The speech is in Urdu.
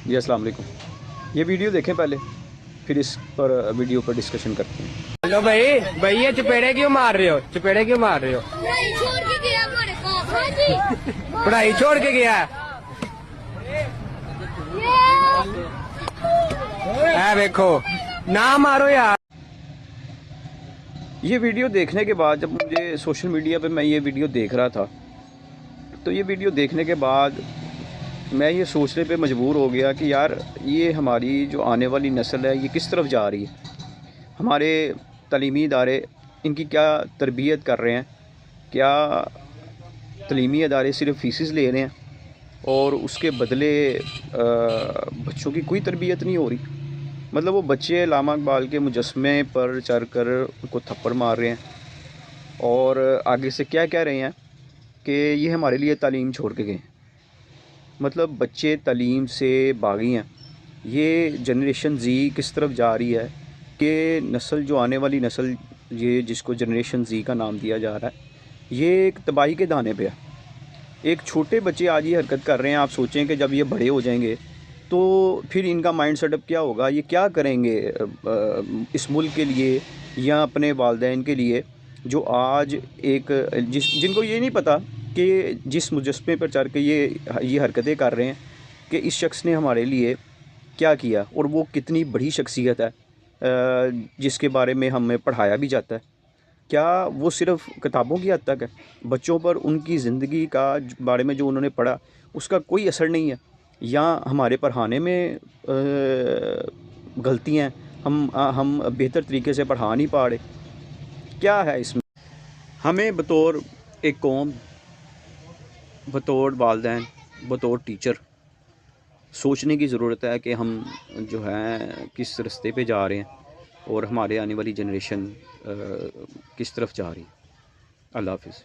جی السلام علیکم. یہ ویڈیو دیکھیں پہلے, پھر اس پر ویڈیو پر ڈسکشن کرتے ہیں. ہلو بھائی یہ چپیڑے کیوں مار رہے ہو؟ چپیڑے کیوں مار رہے ہو؟ پڑھائی چھوڑ کے گیا. دیکھو نہ مارو یار. یہ ویڈیو دیکھنے کے بعد جب مجھے سوشل میڈیا پہ میں یہ ویڈیو دیکھ رہا تھا, تو یہ ویڈیو دیکھنے کے بعد میں یہ سوچنے پہ مجبور ہو گیا کہ یار یہ ہماری جو آنے والی نسل ہے یہ کس طرف جا رہی ہے. ہمارے تعلیمی ادارے ان کی کیا تربیت کر رہے ہیں؟ کیا تعلیمی ادارے صرف فیسز لے رہے ہیں اور اس کے بدلے بچوں کی کوئی تربیت نہیں ہو رہی؟ مطلب وہ بچے علامہ اقبال کے مجسمے پر چڑھ کر ان کو تھپڑ مار رہے ہیں اور آگے سے کیا کہہ رہے ہیں کہ یہ ہمارے لیے تعلیم چھوڑ کے گئے ہیں. مطلب بچے تعلیم سے باغی ہیں. یہ جنریشن زی کس طرف جا رہی ہے کہ نسل جو آنے والی نسل, یہ جس کو جنریشن زی کا نام دیا جا رہا ہے, یہ ایک تباہی کے دانے پہ ہے. ایک چھوٹے بچے آج یہ حرکت کر رہے ہیں, آپ سوچیں کہ جب یہ بڑے ہو جائیں گے تو پھر ان کا مائنڈ سیٹ اپ کیا ہوگا, یہ کیا کریں گے اس ملک کے لیے یا اپنے والدین کے لیے, جو آج ایک جن کو یہ نہیں پتہ کہ جس مجسمے پر چڑھ کے یہ حرکتیں کر رہے ہیں کہ اس شخص نے ہمارے لیے کیا کیا, اور وہ کتنی بڑی شخصیت ہے جس کے بارے میں ہمیں پڑھایا بھی جاتا ہے. کیا وہ صرف کتابوں کی حد تک ہے؟ بچوں پر ان کی زندگی کا بارے میں جو انہوں نے پڑھا اس کا کوئی اثر نہیں ہے, یا ہمارے پڑھانے میں غلطیاں ہیں, ہم بہتر طریقے سے پڑھا نہیں پا رہے؟ کیا ہے اس میں؟ ہمیں بطور ایک قوم, بطور والدین, بطور ٹیچر سوچنے کی ضرورت ہے کہ ہم جو ہے کس رستے پہ جا رہے ہیں اور ہمارے آنے والی جنریشن کس طرف جا رہی ہے. اللہ حافظ.